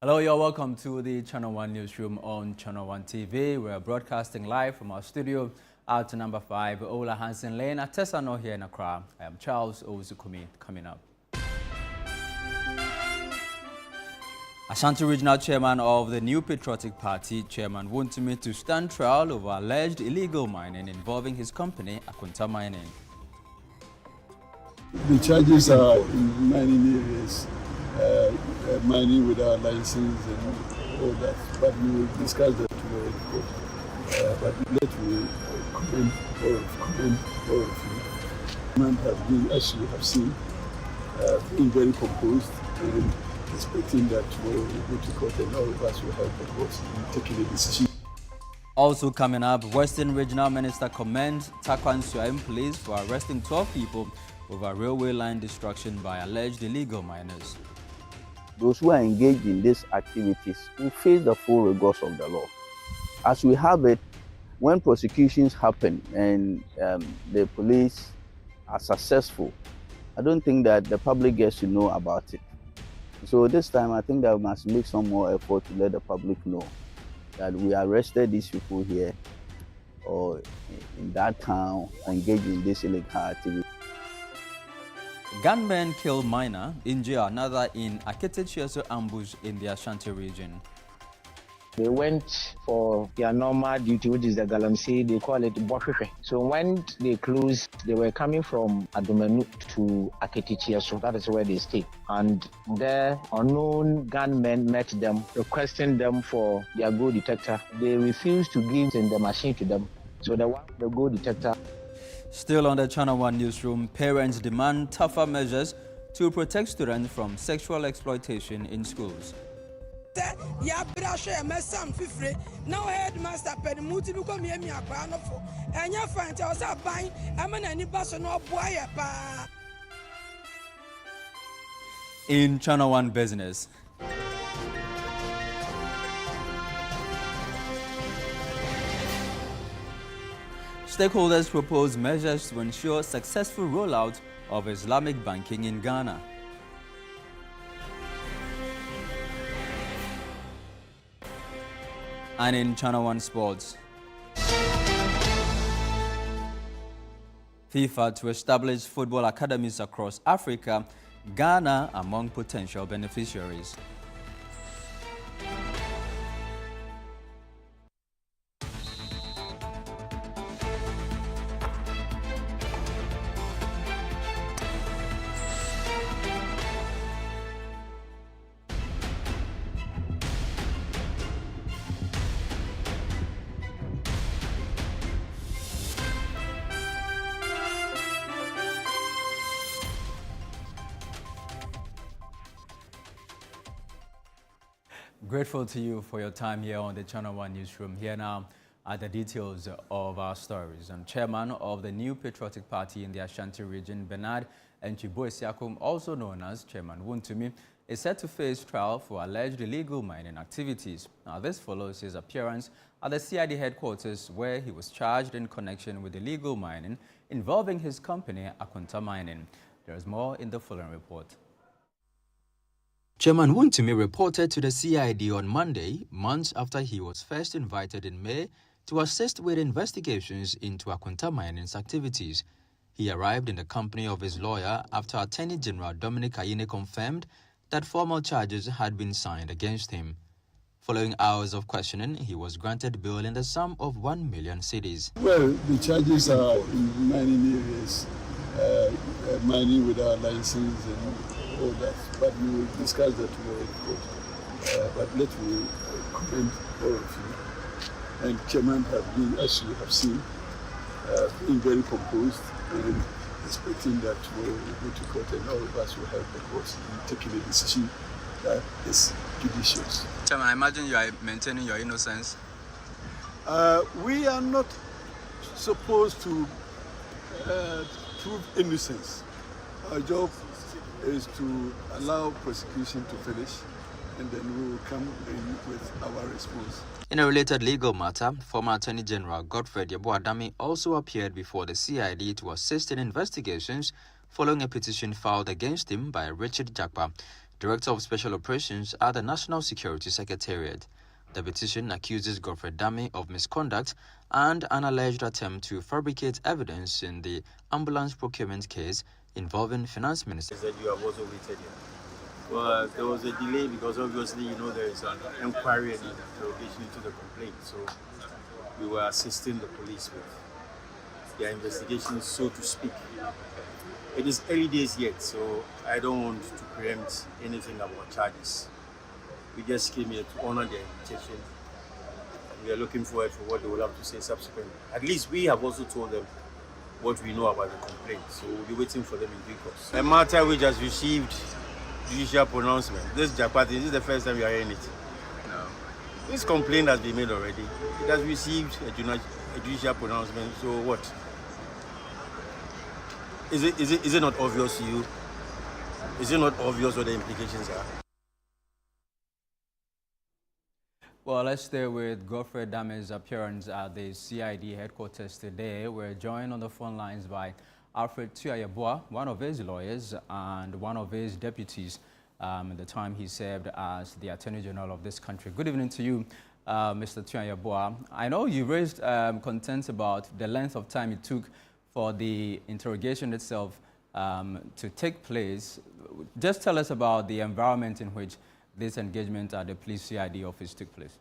Hello, you're welcome to the Channel 1 Newsroom on Channel 1 TV. We're broadcasting live from our studio out to number 5, Ola Hansen Lane. At Tessano here in Accra. I am Charles Ozukumi. Coming up. Ashanti Regional Chairman of the New Patriotic Party, Chairman Wontumi, to stand trial over alleged illegal mining involving his company, Akunta Mining. The charges are in mining areas, mining without license and all that, but we will discuss that tomorrow in court. But let me comment all of you. Man have been, as you have seen, being very composed and expecting that tomorrow we go to court and all of us will help the court in taking a decision. Also coming up, Western Regional Minister commends Takwan Suaim Police for arresting 12 people over railway line destruction by alleged illegal miners. Those who are engaged in these activities will face the full rigors of the law. As we have it, when prosecutions happen and the police are successful, I don't think that the public gets to know about it. So this time I think that we must make some more effort to let the public know that we arrested these people here or in that town engaged in this illegal activity. Gunmen kill miner, injure another in Akete-Chieso ambush in the Ashanti region. They went for their normal duty, which is the galamsey, they call it Boshwe. So when they closed, they were coming from Adomenu to Akete-Chieso, that is where they stay. And their unknown gunmen met them, requesting them for their gold detector. They refused to give the machine to them. So they want the gold detector. Still on the Channel 1 Newsroom, parents demand tougher measures to protect students from sexual exploitation in schools. Now headmaster Pedimuti become me a crown for and your friend tells us buying any bus no boy. In Channel 1 Business. Stakeholders propose measures to ensure successful rollout of Islamic banking in Ghana. And in Channel 1 Sports, FIFA to establish football academies across Africa, Ghana among potential beneficiaries. Grateful to you for your time here on the Channel 1 Newsroom. Here now are the details of our stories. And Chairman of the New Patriotic Party in the Ashanti region, Bernard Nchibo-Esiakum, also known as Chairman Wontumi, is set to face trial for alleged illegal mining activities. Now, this follows his appearance at the CID headquarters, where he was charged in connection with illegal mining involving his company, Akunta Mining. There is more in the following report. Chairman Wontumi reported to the CID on Monday, months after he was first invited in May to assist with investigations into Akunta Mining's activities. He arrived in the company of his lawyer after Attorney General Dominic Ayine confirmed that formal charges had been signed against him. Following hours of questioning, he was granted bail in the sum of 1 million cedis. Well, the charges are in mining areas, mining without license and all that, but we will discuss that tomorrow in court. But let me comment all of you. And Chairman have been, as you have seen, being very composed and expecting that tomorrow we go to court and all of us will help the court in taking a decision that is judicious. Chairman, I imagine you are maintaining your innocence. We are not supposed to prove innocence. Our job is to allow prosecution to finish, and then we will come in with our response. In a related legal matter, former Attorney General Godfred Yeboadami also appeared before the CID to assist in investigations following a petition filed against him by Richard Jakpa Director of Special Operations at the National Security Secretariat. The petition accuses Godfrey Dame of misconduct and an alleged attempt to fabricate evidence in the ambulance procurement case involving Finance Minister. That you have also waited here. Well, there was a delay because obviously, there is an inquiry and interrogation into the complaint. So we were assisting the police with their investigation, so to speak. It is early days yet, so I don't want to preempt anything about charges. We just came here to honor their invitation. We are looking forward for what they will have to say subsequently. At least we have also told them what we know about the complaint, so we'll be waiting for them in due course. A matter which has received judicial pronouncement. This Japati, this is the first time we are hearing it. No. This complaint has been made already. It has received a judicial pronouncement, so what? Is it not obvious to you? Is it not obvious what the implications are? Well, let's stay with Godfrey Dame's appearance at the CID headquarters today. We're joined on the phone lines by Alfred Tuayeboa, one of his lawyers and one of his deputies at the time he served as the Attorney General of this country. Good evening to you, Mr. Tuayeboa. I know you raised concerns about the length of time it took for the interrogation itself to take place. Just tell us about the environment in which this engagement at the police CID office took place.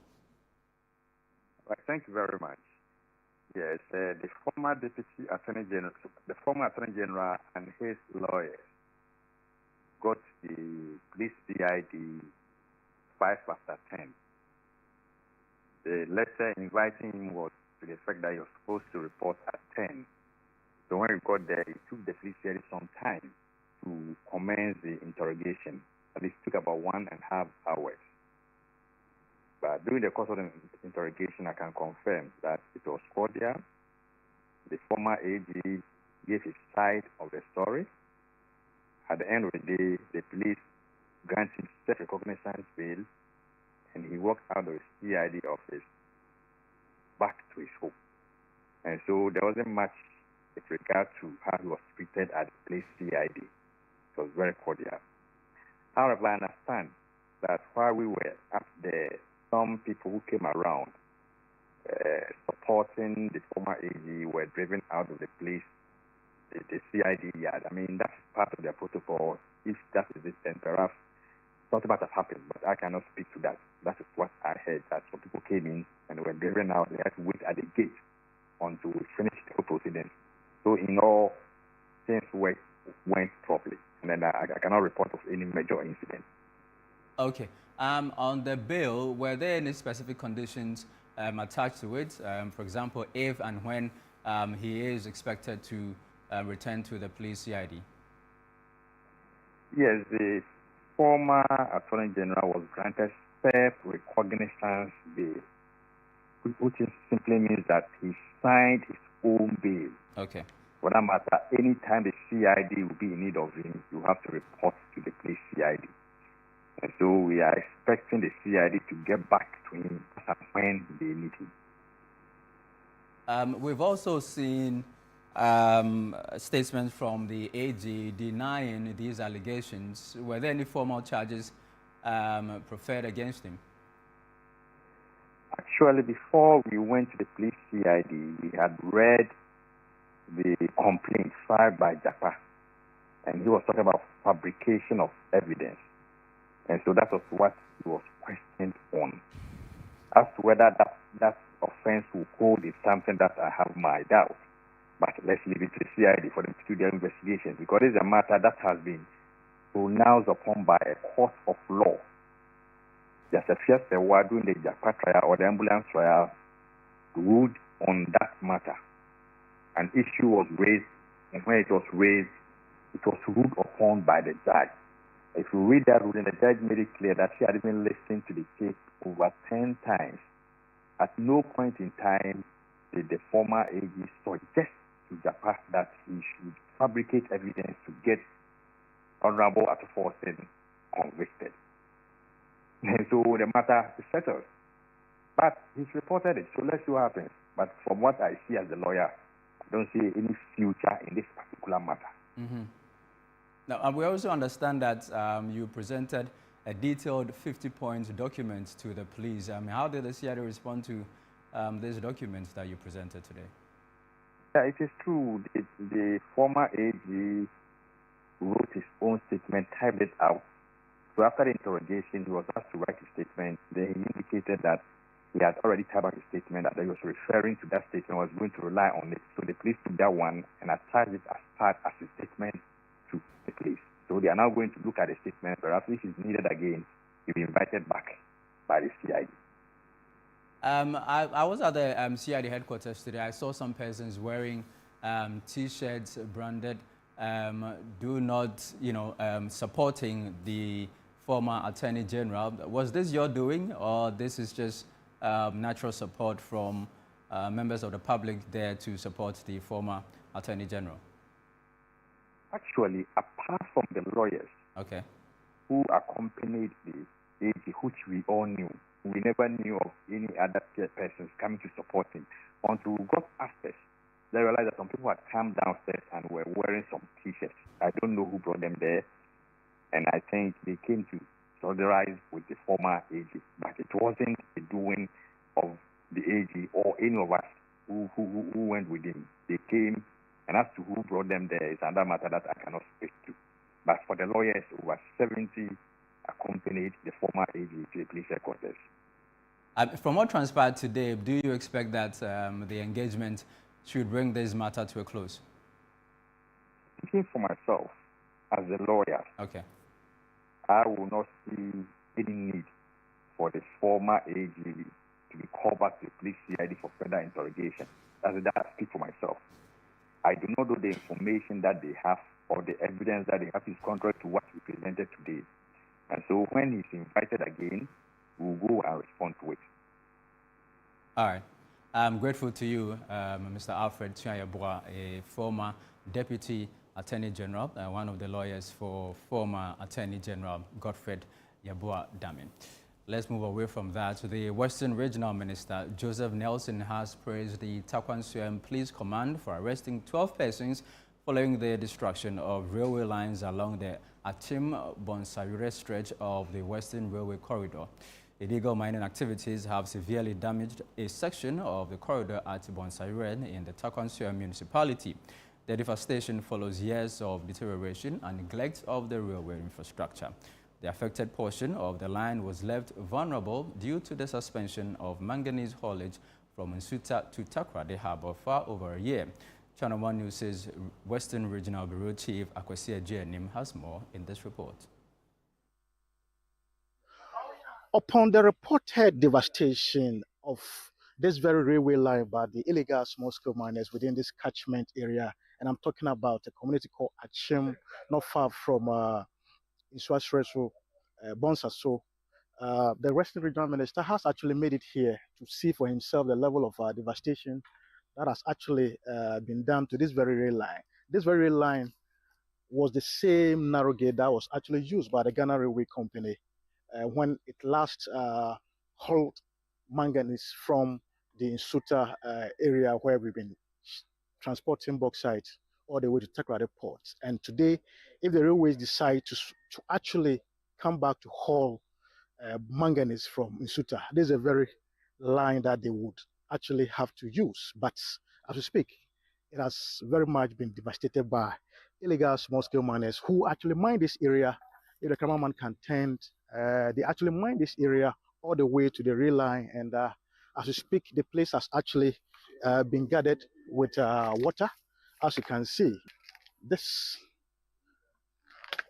Well, thank you very much. Yes, the former Deputy Attorney General, the former Attorney General and his lawyers got the police CID 10:05. The letter inviting him was to the effect that he was supposed to report at 10. So when we got there, it took the police CID some time to commence the interrogation. At least took about 1.5 hours. But during the course of the interrogation, I can confirm that it was cordial. The former AG gave his side of the story. At the end of the day, the police granted self-recognizance bail, and he walked out of the CID office back to his home. And so there wasn't much with regard to how he was treated at the police CID. It was very cordial. However, I understand that while we were up there, some people who came around supporting the former AG were driven out of the place, the CID yard. I mean, that's part of their protocol. If that is it, then perhaps something might have happened, but I cannot speak to that. That is what I heard, that some people came in and were driven out. They had to wait at the gate until we finished the proceedings. So in all, things went properly. And then I cannot report of any major incident. Okay. On the bill, were there any specific conditions attached to it? For example, if and when he is expected to return to the police CID? Yes, the former Attorney General was granted self-recognizance bail, which simply means that he signed his own bail. Okay. For that matter, any time the CID will be in need of him, you have to report to the police CID. And so we are expecting the CID to get back to him when they need him. We've also seen statements from the AG denying these allegations. Were there any formal charges preferred against him? Actually, before we went to the police CID, we had read the complaint filed by Japa, and he was talking about fabrication of evidence. And so that was what he was questioned on. As to whether that offense will hold is something that I have my doubts. But let's leave it to the CID for them to do their investigation, because it's a matter that has been pronounced upon by a court of law. Just a first award during the Japa trial or the ambulance trial ruled on that matter. An issue was raised, and when it was raised, it was ruled upon by the judge. If you read that ruling, the judge made it clear that she had been listening to the case over 10 times. At no point in time did the former AG suggest to Japa that he should fabricate evidence to get Honorable Atufo convicted. And so the matter is settled. But he's reported it, so let's see what happens. But from what I see as a lawyer, I don't see any future in this particular matter. Mm-hmm. Now, we also understand that you presented a detailed 50-point document to the police. How did the CID respond to these documents that you presented today? Yeah, it is true. The former AG wrote his own statement, typed it out. So after the interrogation, he was asked to write his statement. Then he indicated that he had already typed out his statement, that he was referring to that statement, was going to rely on it. So the police took that one and attached it as his statement to the police. So they are now going to look at the statement. Perhaps if it's needed again, he'll be invited back by the CID. I was at the CID headquarters today. I saw some persons wearing T-shirts branded "Do not," supporting the former Attorney General. Was this your doing, or this is just natural support from members of the public there to support the former Attorney General? Actually, apart from the lawyers who accompanied the AG, which we all knew, we never knew of any other persons coming to support him. Until we got upstairs, they realized that some people had come downstairs and were wearing some T-shirts. I don't know who brought them there, and I think they came to solidarize with the former AG, but it wasn't the doing of the AG or any of us who went with him. They came, and as to who brought them there is another matter that I cannot speak to. But for the lawyers, over 70 accompanied the former AG to the police headquarters. From what transpired today, do you expect that the engagement should bring this matter to a close? Speaking for myself, as a lawyer, I will not see any need for the former AG to be called back to the police CID for further interrogation. As that, I speak for myself. I do not know the information that they have or the evidence that they have is contrary to what we presented today. And so when he's invited again, we'll go and respond to it. All right. I'm grateful to you, Mr. Alfred Tuayabua, a former Deputy Attorney General, one of the lawyers for former Attorney General Godfred Yabua Dame. Let's move away from that. The Western Regional Minister, Joseph Nelson, has praised the Takwansuem Police Command for arresting 12 persons following the destruction of railway lines along the Achim-Bonsawire stretch of the Western Railway Corridor. Illegal mining activities have severely damaged a section of the corridor at Bonsawire in the Takwansuem municipality. The devastation follows years of deterioration and neglect of the railway infrastructure. The affected portion of the line was left vulnerable due to the suspension of manganese haulage from Nsuta to Takoradi Harbour for over a year. Channel 1 News' Western Regional Bureau Chief Akwasi Ajianim has more in this report. Upon the reported devastation of this very railway line by the illegal small-scale miners within this catchment area, and I'm talking about a community called Achim, not far from Nswasreso, Bonsaso, the Western Regional Minister has actually made it here to see for himself the level of devastation that has actually been done to this very rail line. This very rail line was the same narrow gauge that was actually used by the Ghana Railway Company when it last hauled manganese from the Nsuta area where we've been transporting bauxite all the way to Takoradi Port. And today, if the railways decide to actually come back to haul manganese from Nsuta, this is a very line that they would actually have to use. But as we speak, it has very much been devastated by illegal small-scale miners who actually mine this area. If the cameraman can tend, they actually mine this area all the way to the rail line. And as we speak, the place has actually been guarded with water. As you can see, this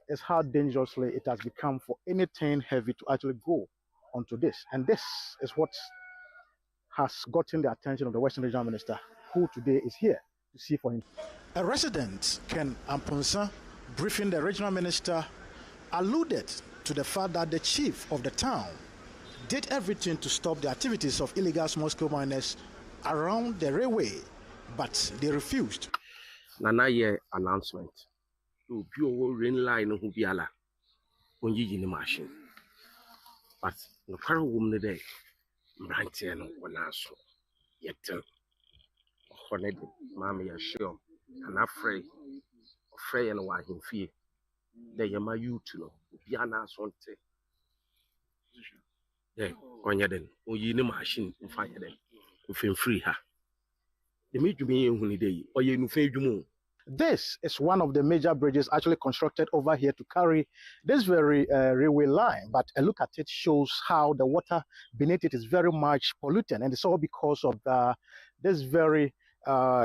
is how dangerously it has become for anything heavy to actually go onto this. And this is what has gotten the attention of the Western Regional Minister, who today is here to see for him. A resident, Ken Amponsa, briefing the Regional Minister, alluded to the fact that the chief of the town did everything to stop the activities of illegal small-scale miners around the railway, but they refused. Nana year announcement. To pure rain line who be ala on the machine. But the current woman day, Brantian one answer. Yet, Honey, Mammy, sure, and afraid and why him fear. The Yama youth, Piana Sonte. Yeah, on Yaden, or you know machine, and fire them, within free her. The major being when day, or you know, fade you more. This is one of the major bridges actually constructed over here to carry this very railway line. But a look at it shows how the water beneath it is very much polluted. And it's all because of this very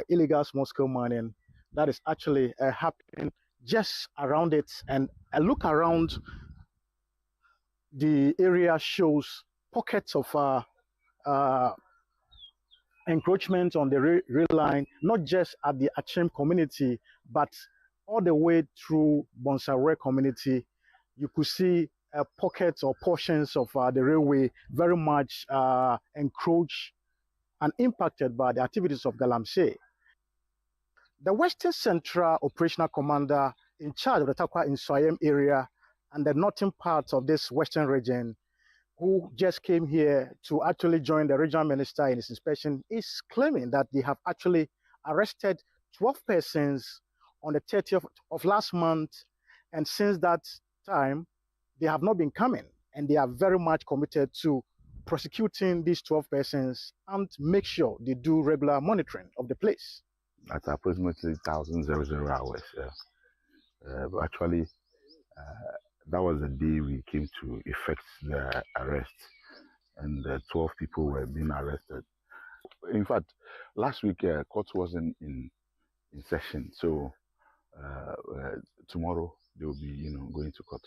illegal small-scale mining that is actually happening just around it. And a look around the area shows pockets of encroachment on the rail line, not just at the Achim community, but all the way through Bonsare community. You could see pockets or portions of the railway very much encroached and impacted by the activities of Galamsey. The Western Central Operational Commander in charge of the Takwa in Soyem area and the northern parts of this western region, who just came here to actually join the regional minister in his inspection, is claiming that they have actually arrested 12 persons on the 30th of last month. And since that time, they have not been coming. And they are very much committed to prosecuting these 12 persons and make sure they do regular monitoring of the place. At approximately 1,000 hours. But actually, that was the day we came to effect the arrest, and 12 people were being arrested. In fact, last week court wasn't in session, so tomorrow they will be, going to court.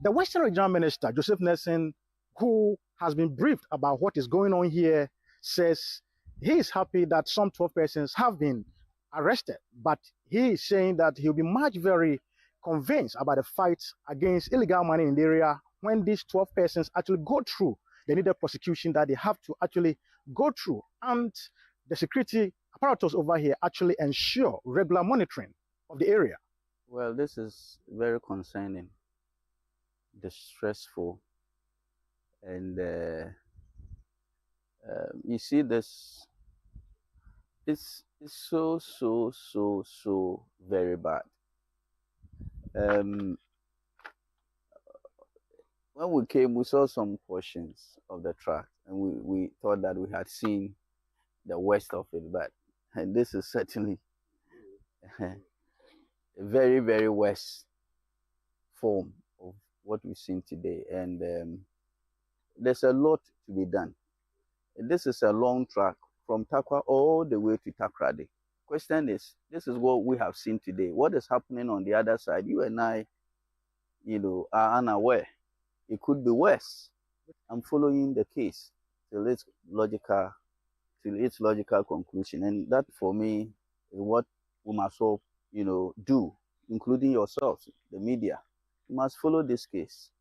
The Western Regional Minister Joseph Nelson, who has been briefed about what is going on here, says he is happy that some 12 persons have been arrested, but he is saying that he'll be much very convinced about the fight against illegal mining in the area when these 12 persons actually go through the needed prosecution that they have to actually go through, and the security apparatus over here actually ensure regular monitoring of the area. Well, this is very concerning, distressful, and you see this, it's so very bad. When we came, we saw some portions of the track, and we thought that we had seen the worst of it, but and this is certainly a very, very worst form of what we've seen today. And there's a lot to be done. This is a long track from Takwa all the way to Takrady. Question is, this is what we have seen today. What is happening on the other side? You and I, are unaware. It could be worse. I'm following the case till its logical conclusion, and that for me is what we must all, do, including yourselves, the media. You must follow this case,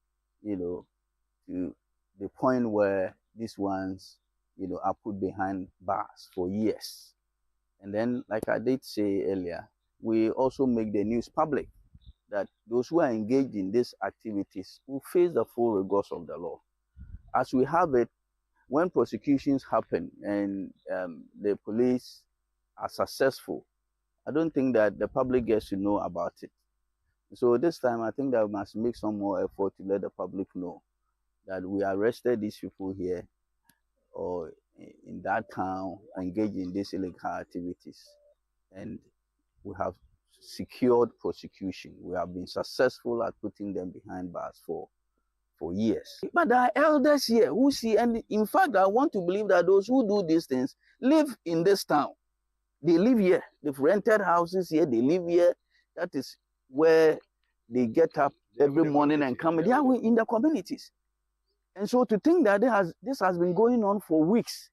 to the point where these ones, are put behind bars for years. And then, like I did say earlier, we also make the news public that those who are engaged in these activities will face the full rigors of the law. As we have it, when prosecutions happen and the police are successful, I don't think that the public gets to know about it. So this time, I think that we must make some more effort to let the public know that we arrested these people here or in that town engaged in these illegal activities, and we have secured prosecution. We have been successful at putting them behind bars for years. But there are elders here who see, and in fact, I want to believe that those who do these things live in this town. They live here. They've rented houses here. They live here. That is where they get up every morning and come. They are in the communities. And so to think that this has been going on for weeks,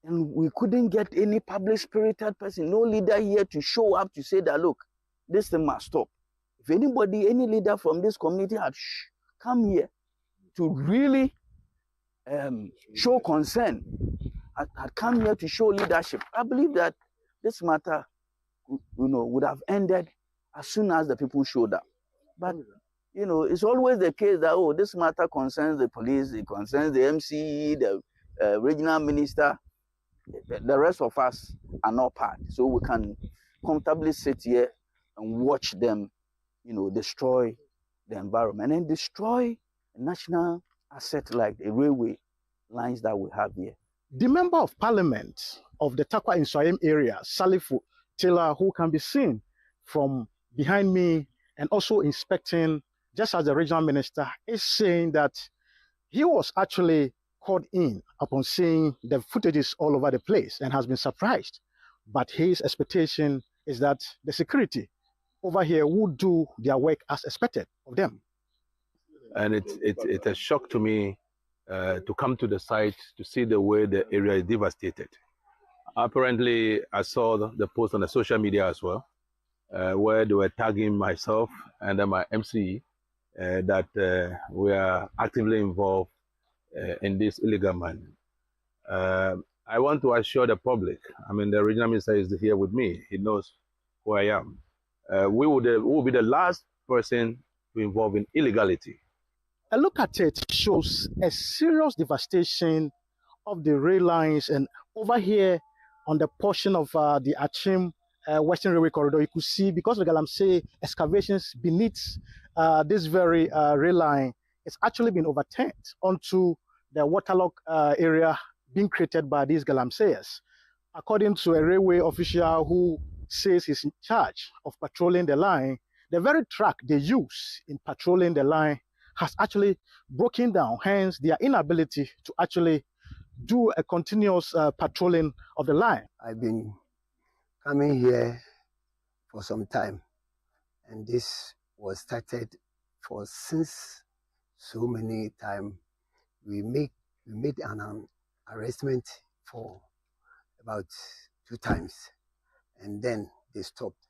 and we couldn't get any public-spirited person, no leader here to show up to say that, look, this thing must stop. If any leader from this community had come here to really show concern, had come here to show leadership, I believe that this matter, would have ended as soon as the people showed up. But it's always the case that, this matter concerns the police, it concerns the MCE, the regional minister. The rest of us are not part. So we can comfortably sit here and watch them destroy the environment and destroy a national asset like the railway lines that we have here. The Member of Parliament of the Takwa Inswayim area, Salifu Taylor, who can be seen from behind me and also inspecting, just as the regional minister, is saying that he was actually called in upon seeing the footages all over the place and has been surprised. But his expectation is that the security over here would do their work as expected of them. And it's a shock to me to come to the site to see the way the area is devastated. Apparently, I saw the post on the social media as well, where they were tagging myself and my MC that we are actively involved in this illegal mining. I want to assure the public, the regional minister is here with me. He knows who I am. We will be the last person to involve in illegality. A look at it shows a serious devastation of the rail lines, and over here on the portion of the Achim Western Railway Corridor, you could see, because of the Galamsey excavations beneath this very rail line, it's actually been overturned onto the waterlogged area being created by these Galamseyers. According to a railway official who says he's in charge of patrolling the line, the very track they use in patrolling the line has actually broken down, hence their inability to actually do a continuous patrolling of the line. I've been coming here for some time, and this was started for since so many times. We made an arrestment for about 2 times, and then they stopped.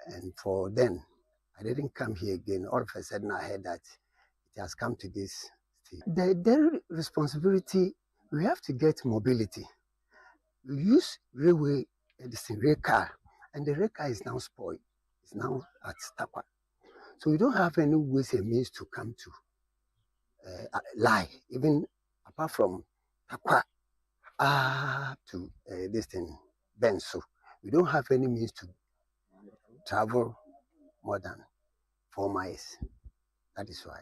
And for then, I didn't come here again. All of a sudden, I heard that it has come to this stage. Their responsibility, we have to get mobility. We use railway, this rail car, and the rail car is now spoiled. It's now at Takwa. So we don't have any ways and means to come to lie, even apart from Takwa to this thing, Benso. We don't have any means to travel more than 4 miles. That is why.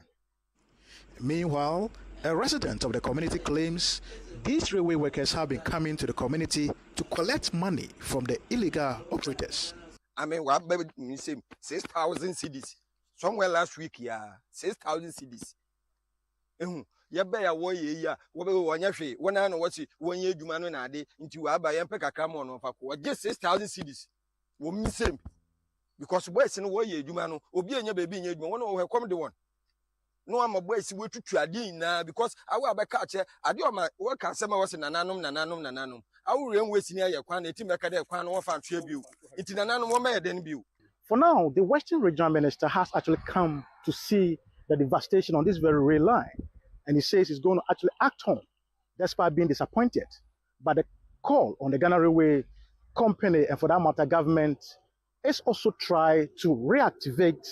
Meanwhile, a resident of the community claims these railway workers have been coming to the community to collect money from the illegal operators. What baby say 6,000 cedis. Somewhere last week, 6,000 cedis. Ya beya wo ye ya wo be wo nya hwe wona na wo chi won ye adwuma no na ade nti wa ba yempe kakra mo no fa ko je 6,000 cedis wo mi same because boys no wo ye adwuma no obi enya baby nya adwuma wona wo come the one no am boys we tutu ade na because awo abeka che ade o ma wo ka sema wo se nananom awo re nwe sini aye kwan na eti meka de kwan no wo fa ntwe biu nti nananom wo ma ye den biu. For now, the Western Regional Minister has actually come to see the devastation on this very rail line. And he says he's going to actually act on, despite being disappointed. But the call on the Ghana Railway Company, and for that matter, government, is also try to reactivate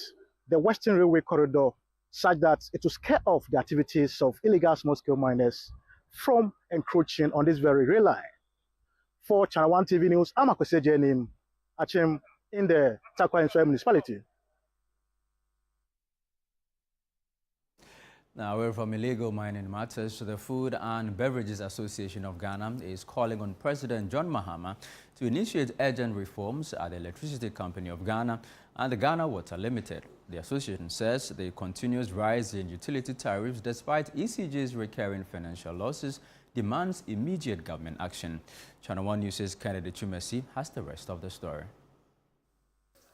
the Western Railway Corridor such that it will scare off the activities of illegal small-scale miners from encroaching on this very rail line. For Channel 1 TV News, I'm Akwese Jenim, Achim, in the Takwa Inswayim municipality. Now, we're from illegal mining matters to the Food and Beverages Association of Ghana is calling on President John Mahama to initiate urgent reforms at the Electricity Company of Ghana and the Ghana Water Limited. The association says the continuous rise in utility tariffs, despite ECG's recurring financial losses, demands immediate government action. Channel 1 News' Kennedy Chumesi has the rest of the story.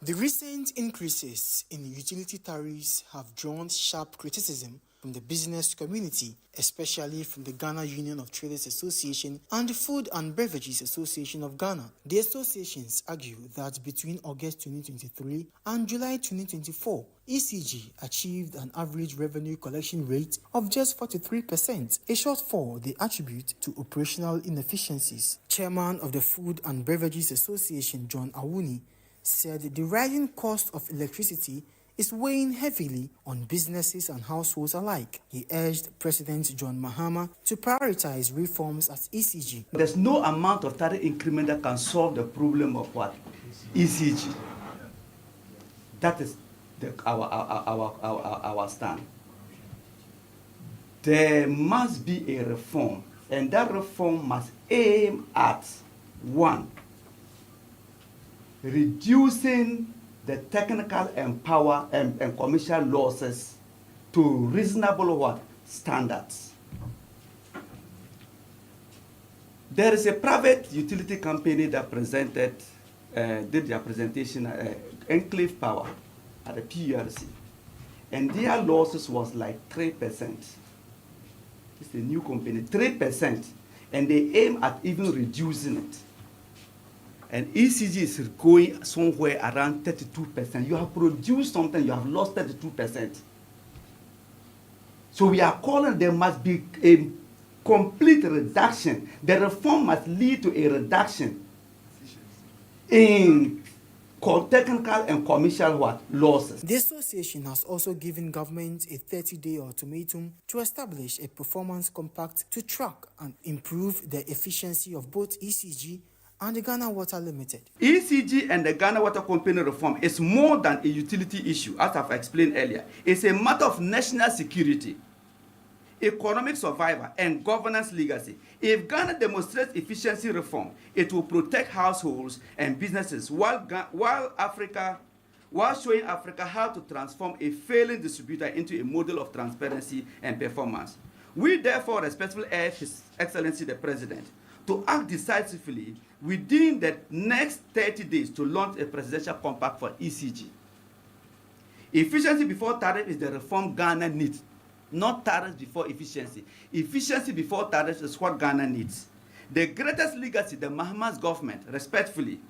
The recent increases in utility tariffs have drawn sharp criticism from the business community, especially from the Ghana Union of Traders Association and the Food and Beverages Association of Ghana. The associations argue that between August 2023 and July 2024, ECG achieved an average revenue collection rate of just 43%, a shortfall they attribute to operational inefficiencies. Chairman of the Food and Beverages Association, John Awuni, said the rising cost of electricity is weighing heavily on businesses and households alike. He urged President John Mahama to prioritize reforms at ECG. There's no amount of tariff increment that can solve the problem of what? ECG. That is our stand. There must be a reform, and that reform must aim at one, reducing the technical and power and commercial losses to reasonable what standards. There is a private utility company that did their presentation, Enclave Power, at the PURC, and their losses was like 3%. It's a new company, 3%, and they aim at even reducing it. And ECG is going somewhere around 32%. You have produced something, you have lost 32%. So we are calling there must be a complete reduction. The reform must lead to a reduction in technical and commercial losses. The association has also given government a 30-day ultimatum to establish a performance compact to track and improve the efficiency of both ECG and the Ghana Water Limited. ECG and the Ghana Water Company reform is more than a utility issue, as I've explained earlier. It's a matter of national security, economic survival, and governance legacy. If Ghana demonstrates efficiency reform, it will protect households and businesses while showing Africa how to transform a failing distributor into a model of transparency and performance. We therefore respectfully urge His Excellency the President to act decisively within the next 30 days to launch a presidential compact for ECG. Efficiency before tariff is the reform Ghana needs. Not tariffs before efficiency. Efficiency before tariffs is what Ghana needs. The greatest legacy the Mahama's government, respectfully,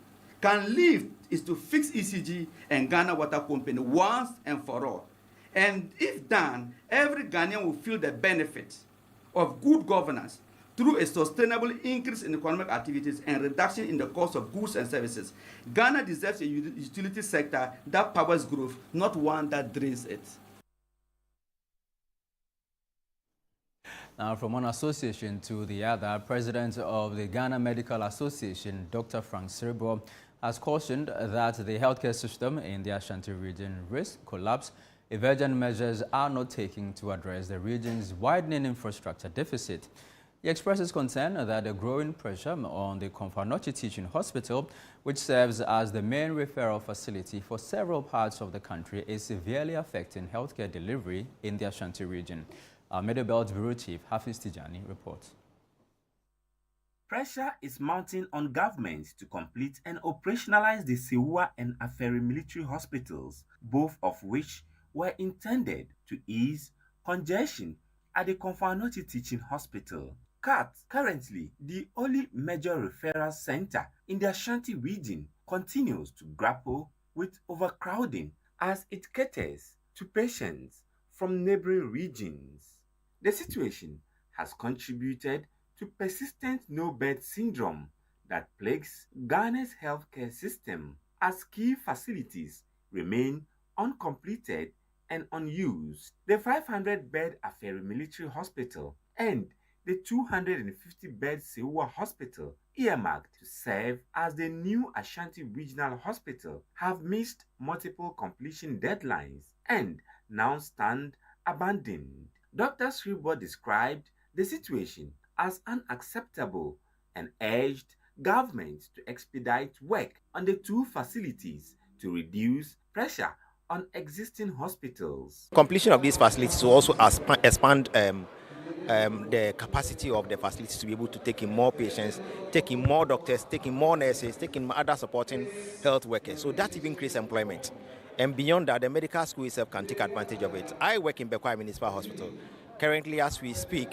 can leave is to fix ECG and Ghana Water Company once and for all. And if done, every Ghanaian will feel the benefits of good governance through a sustainable increase in economic activities and reduction in the cost of goods and services. Ghana deserves a utility sector that powers growth, not one that drains it. Now, from one association to the other, President of the Ghana Medical Association, Dr. Frank Siribo, has cautioned that the healthcare system in the Ashanti region risks collapse if urgent measures are not taken to address the region's widening infrastructure deficit. He expresses concern that the growing pressure on the Komfo-Anokye Teaching Hospital, which serves as the main referral facility for several parts of the country, is severely affecting healthcare delivery in the Ashanti region. Our Middle Belt Bureau Chief, Hafiz Tijani, reports. Pressure is mounting on government to complete and operationalize the Sewua and Aferi military hospitals, both of which were intended to ease congestion at the Komfo-Anokye Teaching Hospital. CAT, currently the only major referral center in the Ashanti region, continues to grapple with overcrowding as it caters to patients from neighboring regions. The situation has contributed to persistent no-bed syndrome that plagues Ghana's healthcare system as key facilities remain uncompleted and unused. The 500-bed Aferi Military Hospital and the 250-bed Sewua Hospital, earmarked to serve as the new Ashanti Regional Hospital, have missed multiple completion deadlines and now stand abandoned. Dr. Sribo described the situation as unacceptable and urged government to expedite work on the two facilities to reduce pressure on existing hospitals. Completion of these facilities will also expand the capacity of the facilities to be able to take in more patients, take in more doctors, take in more nurses, take in other supporting health workers. So that even creates employment. And beyond that, the medical school itself can take advantage of it. I work in Bekwai Municipal Hospital. Currently, as we speak,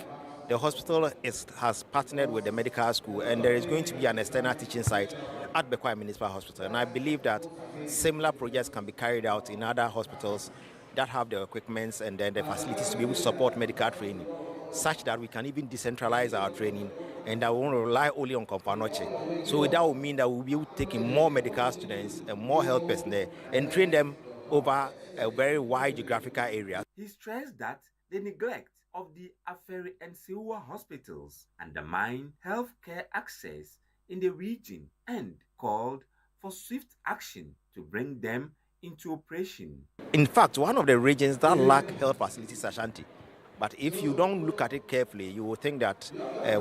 the hospital has partnered with the medical school, and there is going to be an external teaching site at Bekwai Municipal Hospital. And I believe that similar projects can be carried out in other hospitals that have the equipments and then the facilities to be able to support medical training, such that we can even decentralize our training and that we won't rely only on Komfo-Anokye. So that will mean that we'll be able to take in more medical students and more health personnel and train them over a very wide geographical area. He stressed that the neglect of the Aferi and Sewua hospitals undermine healthcare access in the region and called for swift action to bring them into operation. In fact, one of the regions that lack health facilities is Ashanti. But if you don't look at it carefully, you will think that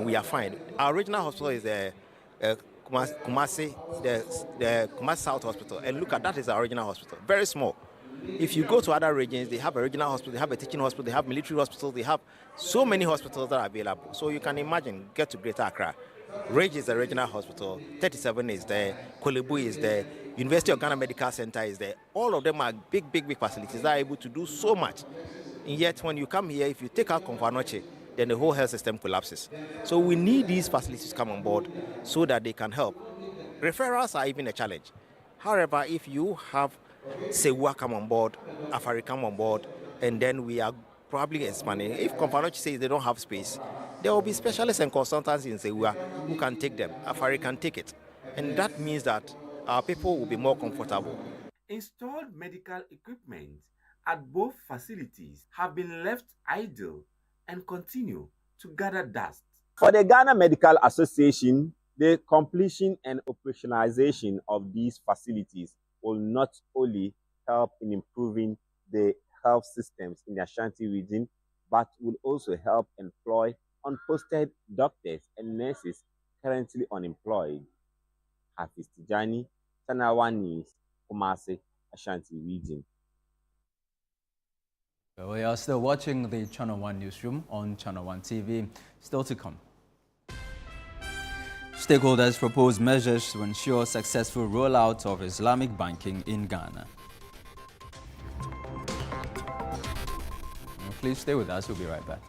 we are fine. Our regional hospital is the Kumasi South Hospital. And look at that is our regional hospital. Very small. If you go to other regions, they have a regional hospital, they have a teaching hospital, they have military hospitals, they have so many hospitals that are available. So you can imagine, get to Greater Accra. Rage is the regional hospital, 37 is there, Kolebu is there, University of Ghana Medical Center is there. All of them are big facilities that are able to do so much. And yet when you come here, if you take out Confanoche, then the whole health system collapses. So we need these facilities to come on board so that they can help. Referrals are even a challenge. However, if you have Sewa come on board, Afari come on board, and then we are probably expanding. If Confanoche says they don't have space, there will be specialists and consultants in Sewa who can take them. Afari can take it. And that means that our people will be more comfortable. Installed medical equipment at both facilities have been left idle and continue to gather dust. For the Ghana Medical Association, the completion and operationalization of these facilities will not only help in improving the health systems in the Ashanti region, but will also help employ unposted doctors and nurses currently unemployed. Hafiz Tijani, Tanawa News, Kumasi, Ashanti region. We are still watching the Channel 1 Newsroom on Channel 1 TV. Still to come. Stakeholders propose measures to ensure successful rollout of Islamic banking in Ghana. Please stay with us. We'll be right back.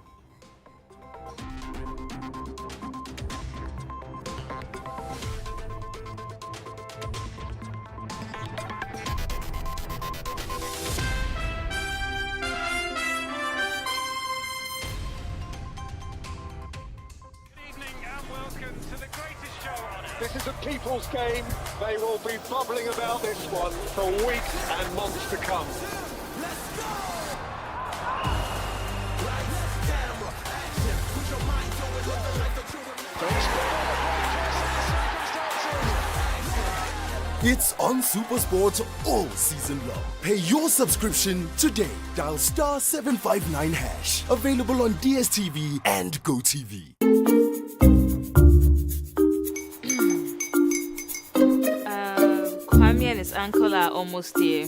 This is a people's game. They will be bubbling about this one for weeks and months to come. It's on SuperSport all season long. Pay your subscription today. Dial *759#. Available on DSTV and GoTV. Kwame and his uncle are almost here.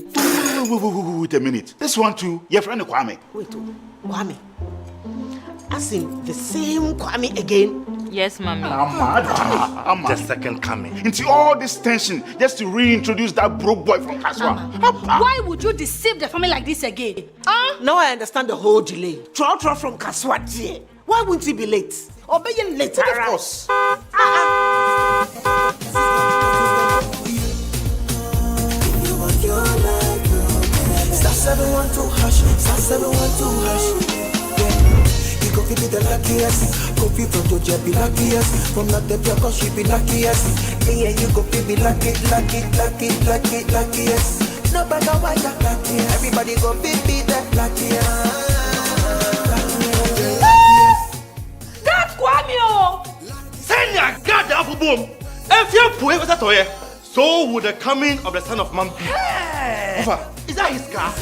Wait a minute. This one too, your friend Kwame. Wait, Kwame? As in the same Kwame again? Yes, Mommy. I'm the second coming. Into all this tension just to reintroduce that broke boy from Kaswa. Why would you deceive the family like this again? Now I understand the whole delay. Trout from Kaswa dear. Why wouldn't he be late? Or be late? Of course. Star 712 hash, star 712 hash. You go be the luckiest. Go be from Georgia, be luckiest. From Natepia, cause she be luckiest. Yeah, you go be luckiest. No matter why you're luckiest. Everybody go be the luckiest. That's Kwame! Send your God up boom. If you put it with a so would the coming of the Son of Man be. Hey! Is that his car?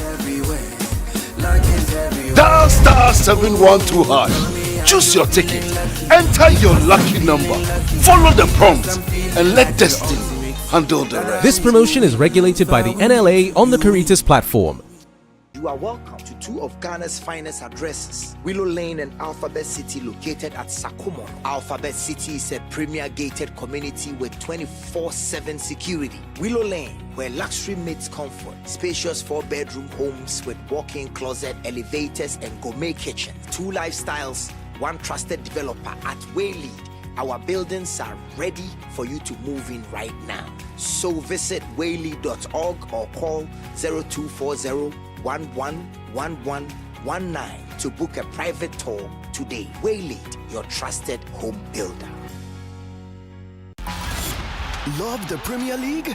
Dial *712#. Choose your ticket. Enter your lucky number. Follow the prompts and let destiny handle the rest. This promotion is regulated by the NLA on the Caritas platform. You are welcome to two of Ghana's finest addresses, Willow Lane and Alphabet City, located at Sakumo. Alphabet City is a premier gated community with 24/7 security. Willow Lane, where luxury meets comfort, spacious 4-bedroom homes with walk-in closet, elevators, and gourmet kitchen. Two lifestyles, one trusted developer at Waylead. Our buildings are ready for you to move in right now. So visit waylead.org or call 0240 111119 to book a private tour today. Waylead, your trusted home builder. Love the Premier League?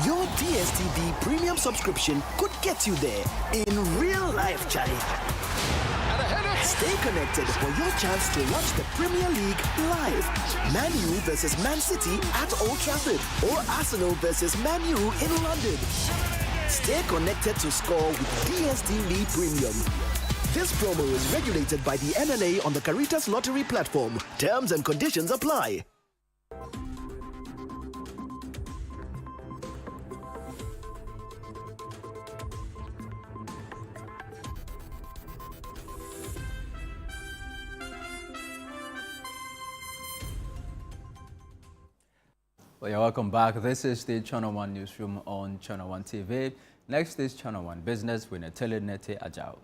Your DSTV premium subscription could get you there in real life, Charlie. Stay connected for your chance to watch the Premier League live. Man U versus Man City at Old Trafford or Arsenal versus Man U in London. Stay connected to score with DSTV Premium. This promo is regulated by the NLA on the Caritas Lottery platform. Terms and conditions apply. Well, you're welcome back. This is the Channel 1 Newsroom on Channel 1 TV. Next is Channel 1 Business with Nathalie Nete Ajao.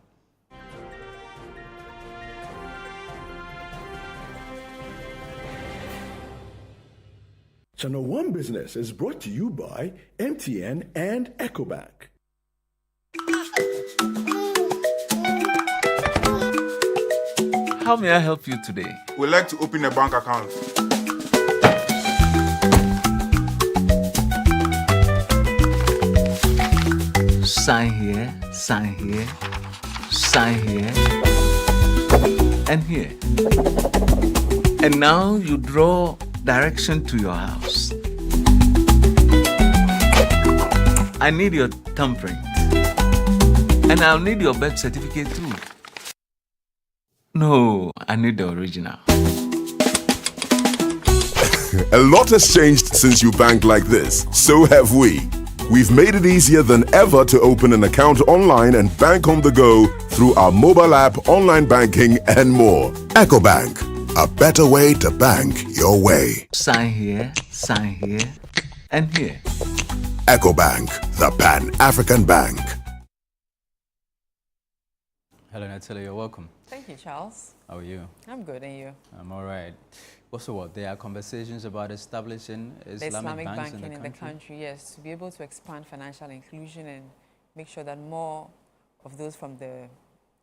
Channel 1 Business is brought to you by MTN and EcoBank. How may I help you today? We'd like to open a bank account. Sign here, sign here, sign here, and here. And now you draw direction to your house. I need your thumbprint. And I'll need your birth certificate too. No, I need the original. A lot has changed since you bank like this. So have we. We've made it easier than ever to open an account online and bank on the go through our mobile app, online banking, and more. EcoBank, a better way to bank your way. Sign here, and here. EcoBank, the Pan-African Bank. Hello, Natalia, you're welcome. Thank you, Charles. How are you? I'm good, and you? I'm all right. Also, what, there are conversations about establishing Islamic banks banking in the country? Yes, to be able to expand financial inclusion and make sure that more of those from the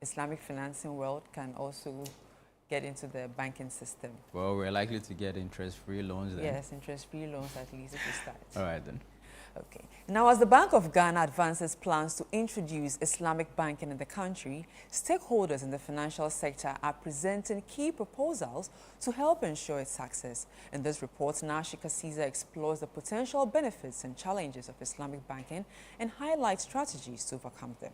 Islamic financing world can also get into the banking system. Well, we're likely to get interest-free loans then. Yes, interest-free loans at least if we start. All right then. Okay. Now, as the Bank of Ghana advances plans to introduce Islamic banking in the country, stakeholders in the financial sector are presenting key proposals to help ensure its success. In this report, Nashika Caesar explores the potential benefits and challenges of Islamic banking and highlights strategies to overcome them.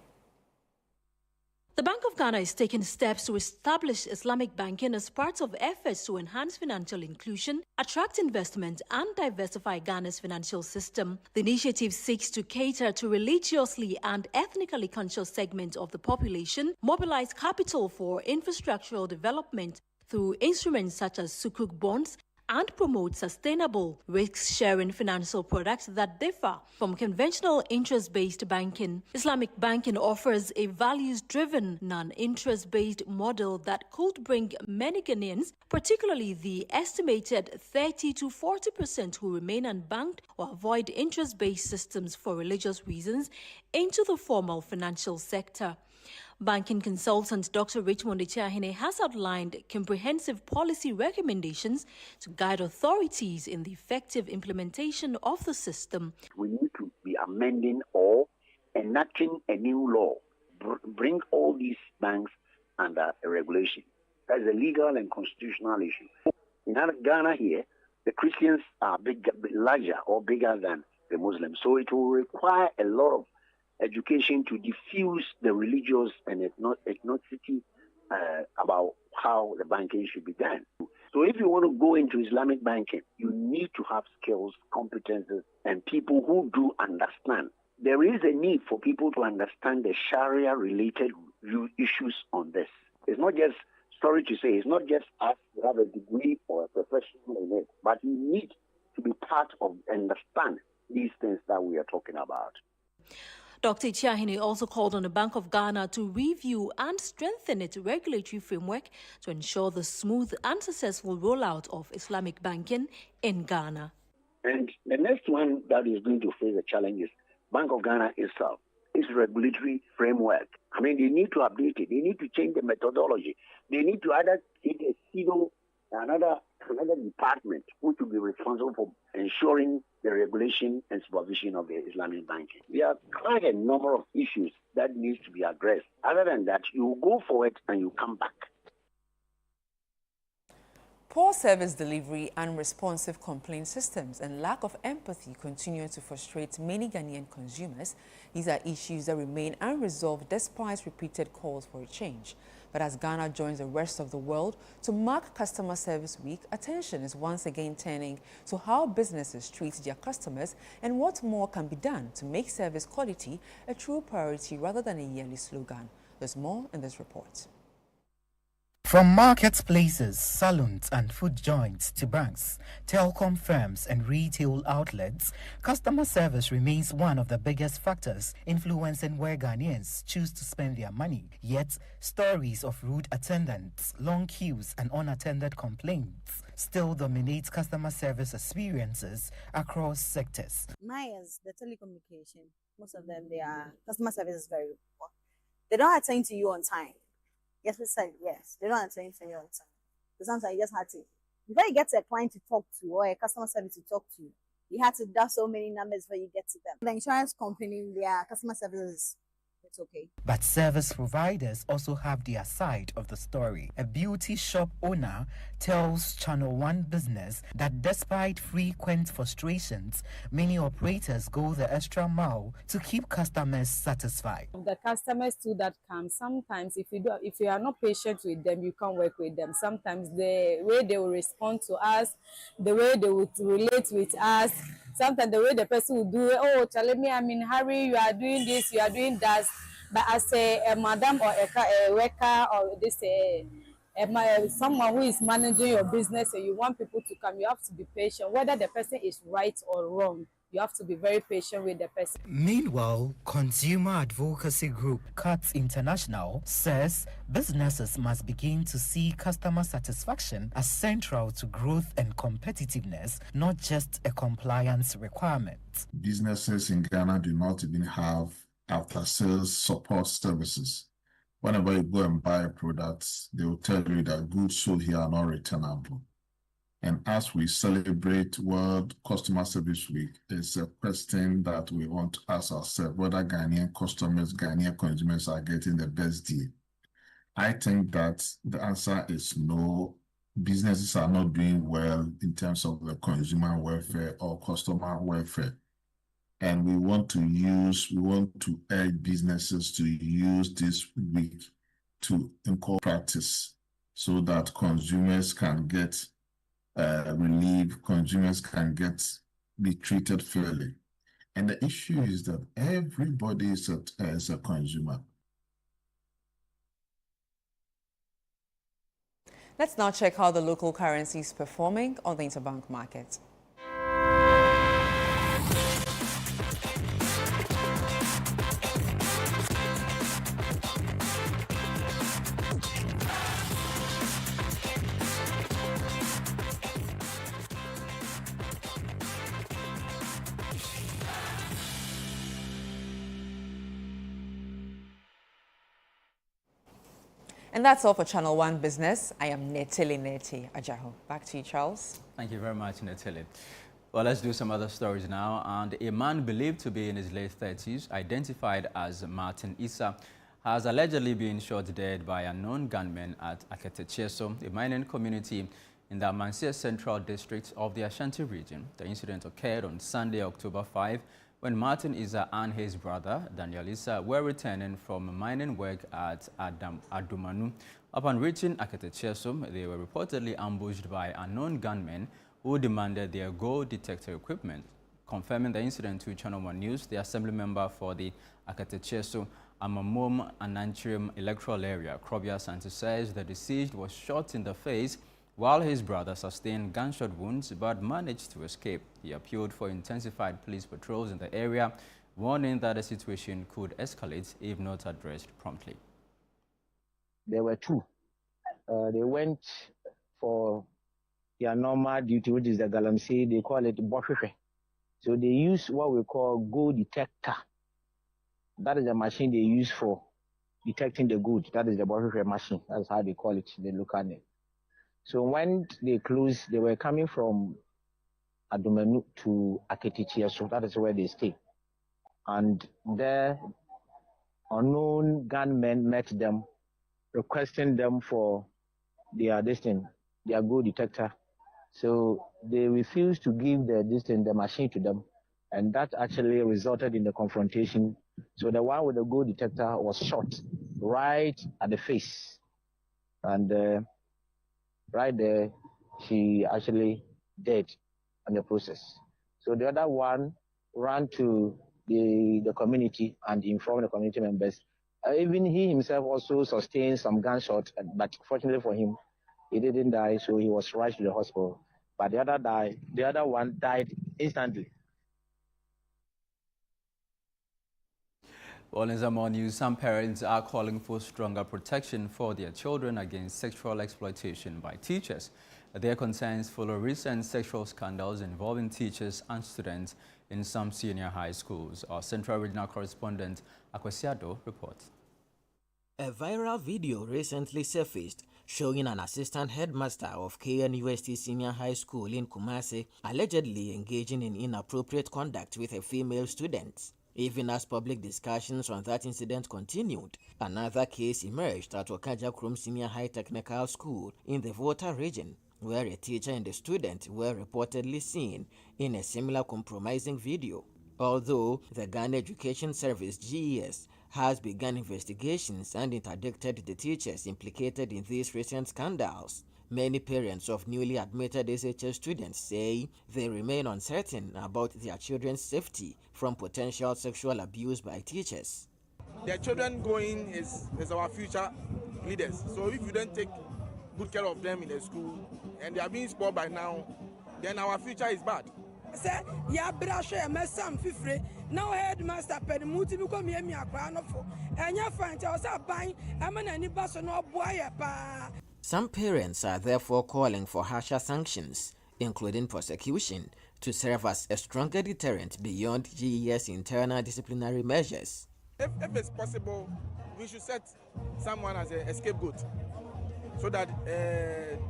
The Bank of Ghana is taking steps to establish Islamic banking as part of efforts to enhance financial inclusion, attract investment, and diversify Ghana's financial system. The initiative seeks to cater to religiously and ethnically conscious segments of the population, mobilize capital for infrastructural development through instruments such as sukuk bonds, and promote sustainable risk-sharing financial products that differ from conventional interest-based banking. Islamic banking offers a values-driven, non-interest-based model that could bring many Ghanaians, particularly the estimated 30 to 40% who remain unbanked or avoid interest-based systems for religious reasons, into the formal financial sector. Banking consultant Dr. Richmond Ichiahine has outlined comprehensive policy recommendations to guide authorities in the effective implementation of the system. We need to be amending or enacting a new law, bring all these banks under a regulation. That is a legal and constitutional issue. In Ghana here, the Christians are larger or bigger than the Muslims, so it will require a lot of education to diffuse the religious and ethnicity about how the banking should be done. So if you want to go into Islamic banking, you need to have skills, competences, and people who do understand. There is a need for people to understand the Sharia-related issues on this. It's not just, sorry to say, it's not just us who have a degree or a professional in it, but you need to be part of, understand these things that we are talking about. Dr. Ichiahine also called on the Bank of Ghana to review and strengthen its regulatory framework to ensure the smooth and successful rollout of Islamic banking in Ghana. And the next one that is going to face a challenge is Bank of Ghana itself, its regulatory framework. I mean, they need to update it. They need to change the methodology. They need to either take a another department which will be responsible for ensuring the regulation and supervision of the Islamic banking. There are quite a number of issues that needs to be addressed. Other than that, you go for it and you come back. Poor service delivery, unresponsive complaint systems, and lack of empathy continue to frustrate many Ghanaian consumers. These are issues that remain unresolved despite repeated calls for a change. But as Ghana joins the rest of the world to mark Customer Service Week, attention is once again turning to how businesses treat their customers and what more can be done to make service quality a true priority rather than a yearly slogan. There's more in this report. From marketplaces, salons and food joints to banks, telecom firms and retail outlets, customer service remains one of the biggest factors influencing where Ghanaians choose to spend their money. Yet, stories of rude attendants, long queues and unattended complaints still dominate customer service experiences across sectors. Myers, the telecommunication, most of them, their customer service is very poor. They don't attend to you on time. Yes, we said yes. They don't attend to you on time. So sometimes you just had to, before you get to a client to talk to or a customer service to talk to, you had to dial so many numbers before you get to them. The insurance company, their customer service, it's okay. But service providers also have their side of the story. A beauty shop owner tells Channel One Business that despite frequent frustrations, many operators go the extra mile to keep customers satisfied. The customers too that come, sometimes if you are not patient with them, you can't work with them. Sometimes the way they will respond to us, the way they would relate with us, sometimes the way the person will do it, oh, tell me I'm in a hurry, you are doing this, you are doing that. But as a madam or a worker or someone who is managing your business and you want people to come, you have to be patient. Whether the person is right or wrong, you have to be very patient with the person. Meanwhile, consumer advocacy group CATS International says businesses must begin to see customer satisfaction as central to growth and competitiveness, not just a compliance requirement. Businesses in Ghana do not even have after-sales support services. Whenever you go and buy products, they will tell you that goods sold here are not returnable. And as we celebrate World Customer Service Week, it's a question that we want to ask ourselves, whether Ghanaian customers, Ghanaian consumers are getting the best deal. I think that the answer is no. Businesses are not doing well in terms of the consumer welfare or customer welfare. And we want to urge businesses to use this week to incorporate practice so that consumers can get relief, consumers can be treated fairly. And the issue is that everybody is a consumer. Let's now check how the local currency is performing on the interbank market. And that's all for Channel One Business. I am Netili Neti Ajaho. Back to you, Charles. Thank you very much, Netili. Well, let's do some other stories now. And a man believed to be in his late 30s, identified as Martin Issa, has allegedly been shot dead by unknown gunmen at Aketecheso, a mining community in the Amansia Central District of the Ashanti region. The incident occurred on Sunday, October 5, when Martin Issa and his brother, Daniel Issa, were returning from mining work at Adumanu. Upon reaching Aketecheso, they were reportedly ambushed by unknown gunmen who demanded their gold detector equipment. Confirming the incident to Channel One News, the assembly member for the Aketecheso Amamom Ananchirim electoral area, Krobia Santi, says the deceased was shot in the face while his brother sustained gunshot wounds but managed to escape. He appealed for intensified police patrols in the area, warning that the situation could escalate if not addressed promptly. There were two. They went for their normal duty, which is the galamsey. They call it boshefe. So they use what we call gold detector. That is the machine they use for detecting the gold. That is the boshefe machine. That's how they call it, the local name. So when they closed, they were coming from Adumanu to Aketichia, so that is where they stay. And there, unknown gunmen met them, requesting them for their destiny, their gold detector. So they refused to give the machine to them, and that actually resulted in the confrontation. So the one with the gold detector was shot right at the face, and right there, she actually died in the process. So the other one ran to the community and informed the community members. Even he himself also sustained some gunshot, but fortunately for him, he didn't die, so he was rushed to the hospital. But the other one died instantly. Well, in some more news, some parents are calling for stronger protection for their children against sexual exploitation by teachers. Their concerns follow recent sexual scandals involving teachers and students in some senior high schools. Our Central Regional Correspondent, Akwesiado, reports. A viral video recently surfaced showing an assistant headmaster of KNUST Senior High School in Kumasi allegedly engaging in inappropriate conduct with a female student. Even as public discussions on that incident continued, another case emerged at Okaja Krum Senior High Technical School in the Volta region, where a teacher and a student were reportedly seen in a similar compromising video. Although the Ghana Education Service GES has begun investigations and interdicted the teachers implicated in these recent scandals, many parents of newly admitted SHS students say they remain uncertain about their children's safety from potential sexual abuse by teachers. Their children going is our future leaders. So if you don't take good care of them in the school and they are being spoiled by now, then our future is bad. Ya brashe mesam fifre now headmaster pedimuti biko mi akwa no fo enya fante o sa ban amana ni baso no boye pa. Some parents are therefore calling for harsher sanctions, including prosecution, to serve as a stronger deterrent beyond GES internal disciplinary measures. If it's possible, we should set someone as a scapegoat, so that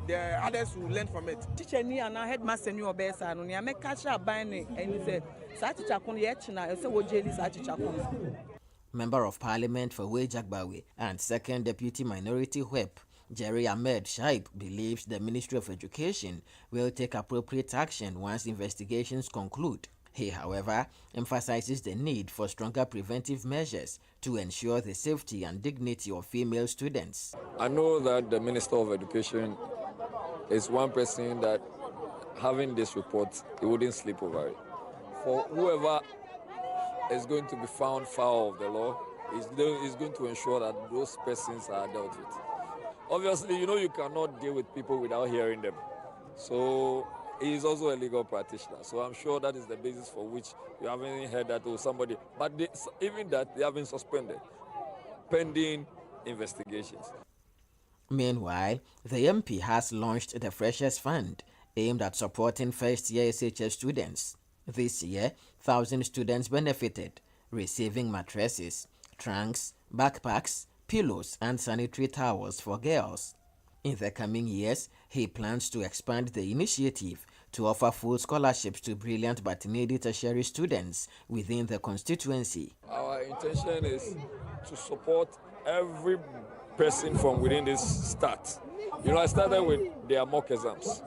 the others will learn from it. Teacher ni ana headmaster ni obesa no ni ameka sha ban ni eni se sa teacher kon ye china e se wo jeli sa teacher kon. Member of Parliament for Wejagbawe and Second Deputy Minority Whip Jerry Ahmed Shaib believes the Ministry of Education will take appropriate action once investigations conclude. He, however, emphasizes the need for stronger preventive measures to ensure the safety and dignity of female students. I know that the Minister of Education is one person that, having this report, he wouldn't sleep over it. For whoever is going to be found foul of the law, is going to ensure that those persons are dealt with. Obviously, you know you cannot deal with people without hearing them. So he is also a legal practitioner. So I'm sure that is the basis for which you haven't heard that or somebody. But even that, they have been suspended pending investigations. Meanwhile, the MP has launched the Freshers Fund aimed at supporting first-year SHS students. This year, 1,000 students benefited, receiving mattresses, trunks, backpacks, pillows, and sanitary towels for girls. In the coming years, he plans to expand the initiative to offer full scholarships to brilliant but needy tertiary students within the constituency. Our intention is to support every person from within this start. You know, I started with their mock exams.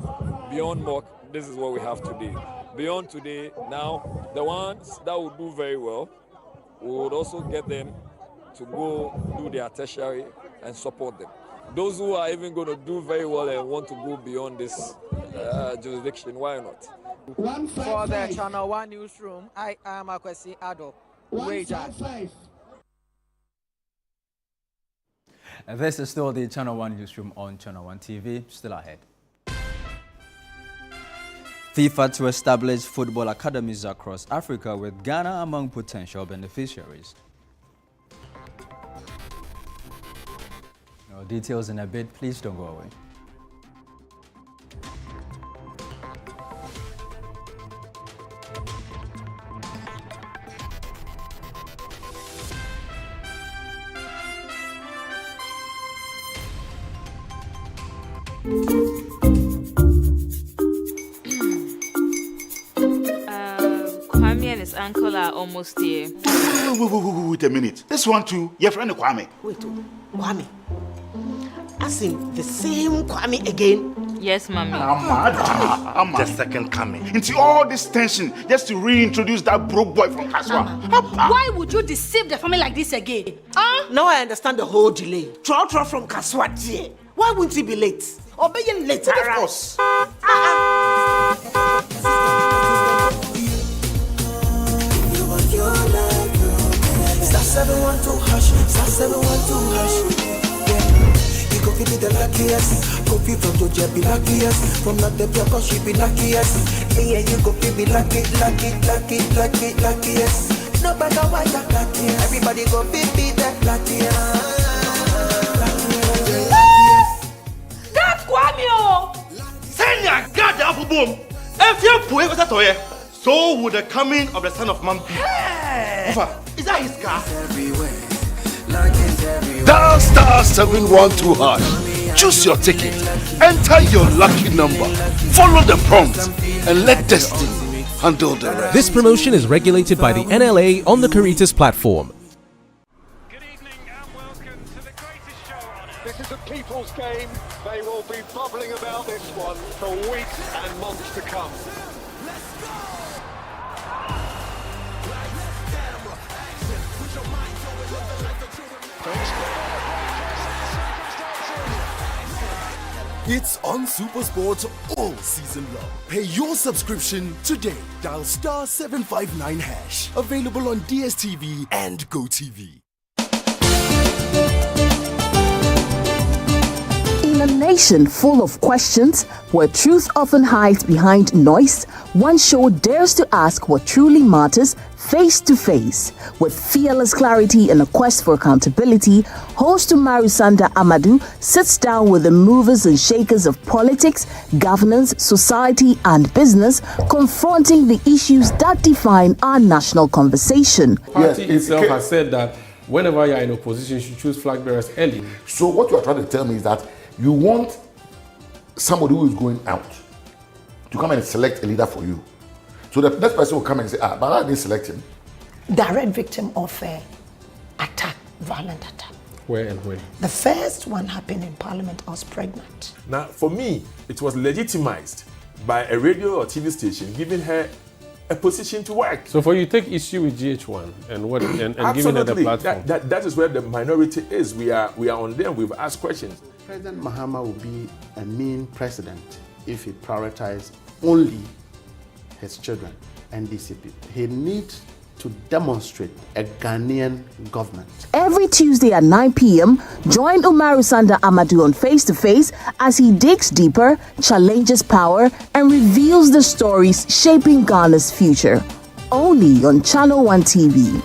Beyond mock, this is what we have today. Beyond today, now, the ones that will do very well, we would also get them to go do their tertiary and support them. Those who are even going to do very well and want to go beyond this jurisdiction, why not? For the Channel 1 Newsroom, I am Akwesiado. And this is still the Channel 1 Newsroom on Channel 1 TV. Still ahead. FIFA to establish football academies across Africa with Ghana among potential beneficiaries. No details in a bit, please don't go away. Kwame and his uncle are almost here. Wait a minute. This one too, your friend Kwame. Wait, Kwame? As in the same Kwame again? Yes, mommy. I'm the second coming. Into all this tension just to reintroduce that broke boy from Kaswa. Why would you deceive the family like this again? Now I understand the whole delay. Troll from Kaswati. Why wouldn't he be late? Or be late? Of course. Star 712 hash, star 712 hash. Yeah, you go give me the luckiest. Copy from Georgia be luckiest. From not the pure she be luckiest. Yeah, you go give me luckiest. No matter why you're lucky, everybody go be that luckiest. God, Kwamio! Send your God the apple boom. If you put it to you, so would the coming of the Son of Man be. Is that his car? Dial star 712 hash. Choose your ticket. Enter your lucky number. Follow the prompts and let destiny handle the rest. This promotion is regulated by the NLA on the Caritas platform. This is a people's game. They will be bubbling about this one for weeks and months to come. It's on SuperSport all season long. Pay your subscription today. Dial star 759 hash. Available on DSTV and GoTV. In a nation full of questions, where truth often hides behind noise, one show dares to ask what truly matters face to face. With fearless clarity and a quest for accountability, host Umarusanda Amadou sits down with the movers and shakers of politics, governance, society, and business, confronting the issues that define our national conversation. The party itself has said that whenever you're in opposition, you should choose flag bearers early. So what you are trying to tell me is that you want somebody who is going out to come and select a leader for you. So the next person will come and say, but I didn't select him. Direct victim of attack, violent attack. Where and when? The first one happened in Parliament. I was pregnant. Now, for me, it was legitimized by a radio or TV station giving her a position to work. So for you, take issue with GH1 and what and giving her the platform. That is where the minority is. We are on them. We've asked questions. President Mahama will be a mean president if he prioritizes only his children and DCP. He needs to demonstrate a Ghanaian government. Every Tuesday at 9 p.m., join Umarusanda Amadou on Face to Face as he digs deeper, challenges power, and reveals the stories shaping Ghana's future. Only on Channel 1 TV.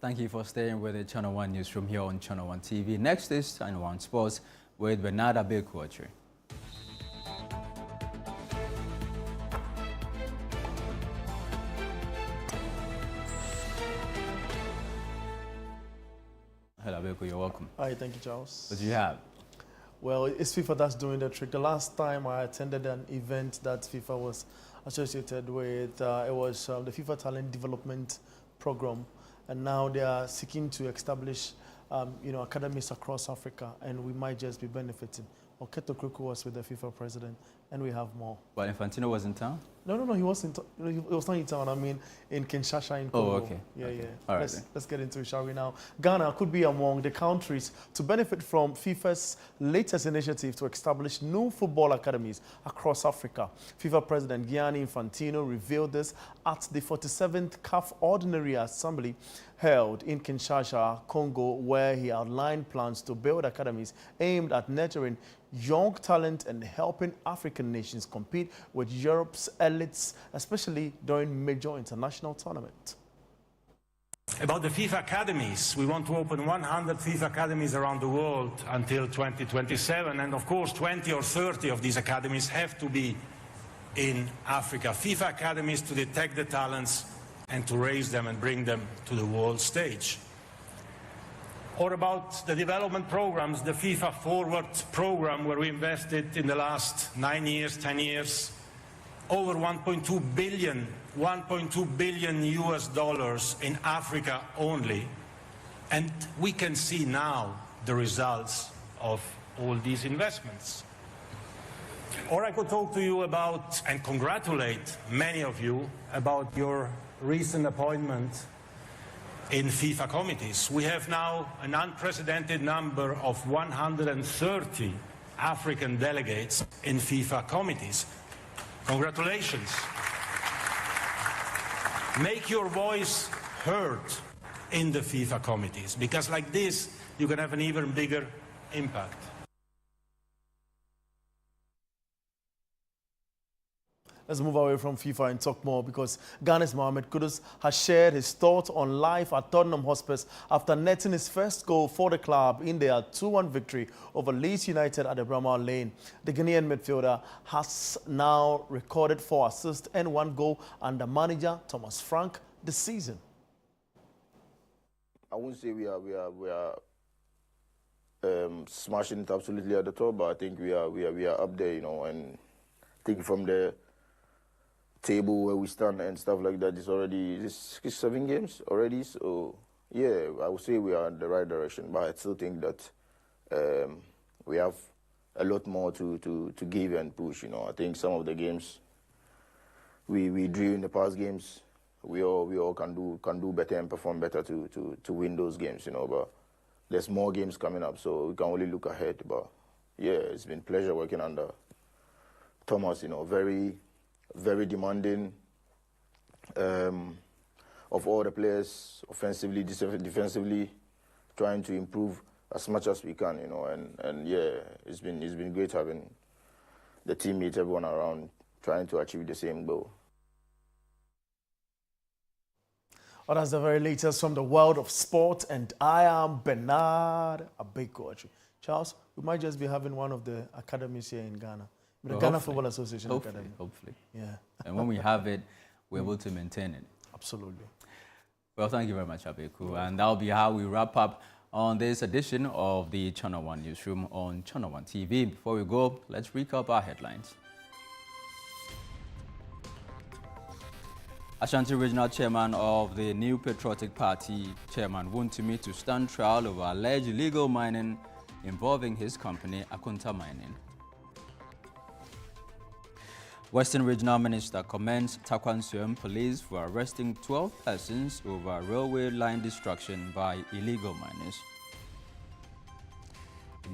Thank you for staying with the Channel 1 Newsroom here on Channel 1 TV. Next is Channel 1 Sports with Bernard Abekwatri. Hello, Abeko, you're welcome. Hi, thank you, Charles. What do you have? Well, it's FIFA that's doing the trick. The last time I attended an event that FIFA was associated with, it was the FIFA Talent Development Program. And now they are seeking to establish, academies across Africa, and we might just be benefiting. Oketo Kruku was with the FIFA president, and we have more. But Infantino was in town? No, he wasn't. He was not in town. I mean, in Kinshasa, in Congo. Oh, okay. Yeah. All right, let's get into it, shall we now? Ghana could be among the countries to benefit from FIFA's latest initiative to establish new football academies across Africa. FIFA President Gianni Infantino revealed this at the 47th CAF Ordinary Assembly held in Kinshasa, Congo, where he outlined plans to build academies aimed at nurturing young talent and helping African nations compete with Europe's elites, especially during major international tournaments. About the FIFA academies, we want to open 100 FIFA academies around the world until 2027, and of course 20 or 30 of these academies have to be in Africa. FIFA academies to detect the talents and to raise them and bring them to the world stage. or about the development programs, the FIFA Forward program, where we invested in the last 9 years, 10 years, over 1.2 billion US dollars in Africa only. And we can see now the results of all these investments. Or I could talk to you about and congratulate many of you about your recent appointment in FIFA committees. We have now an unprecedented number of 130 African delegates in FIFA committees. Congratulations. Make your voice heard in the FIFA committees, because like this, you can have an even bigger impact. Let's move away from FIFA and talk more, because Ghana's Mohamed Kudus has shared his thoughts on life at Tottenham Hotspur after netting his first goal for the club in their 2-1 victory over Leeds United at the Bramall Lane. The Ghanaian midfielder has now recorded 4 assists and 1 goal under manager Thomas Frank this season. I wouldn't say we are smashing it absolutely at the top, but I think we are up there, you know, and I think from the table where we stand and stuff like that, it's 7 games already. So yeah, I would say we are in the right direction, but I still think that we have a lot more to give and push. You know, I think some of the games we drew in the past games, we all can do better and perform better to win those games. You know, but there's more games coming up, so we can only look ahead. But yeah, it's been a pleasure working under Thomas. You know, very demanding of all the players, offensively, defensively, trying to improve as much as we can, you know, and yeah, it's been great having the teammates, everyone around, trying to achieve the same goal. Well, that's the very latest from the world of sport, and I am Bernard Abekoachi. Charles, we might just be having one of the academies here in Ghana. The Ghana Football Association Academy. Hopefully. Yeah. And when we have it, we're able to maintain it. Absolutely. Well, thank you very much, Abeku. And that'll be how we wrap up on this edition of the Channel One Newsroom on Channel One TV. Before we go, let's recap our headlines. Ashanti Regional Chairman of the New Patriotic Party, Chairman Wontumi, to stand trial over alleged illegal mining involving his company, Akunta Mining. Western Regional Minister commends Takwansuem Police for arresting 12 persons over railway line destruction by illegal miners.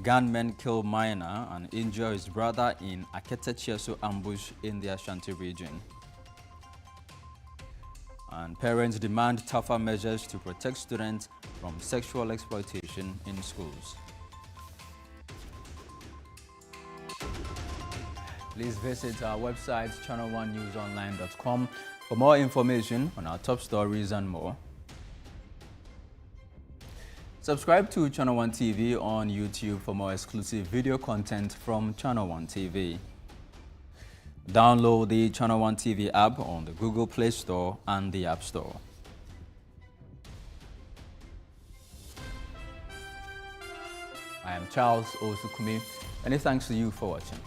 Gunmen kill miner and injure his brother in Akete Chieso ambush in the Ashanti region. And parents demand tougher measures to protect students from sexual exploitation in schools. Please visit our website, channel1newsonline.com, for more information on our top stories and more. Subscribe to Channel One TV on YouTube for more exclusive video content from Channel One TV. Download the Channel One TV app on the Google Play Store and the App Store. I am Charles Osukumi, and thanks to you for watching.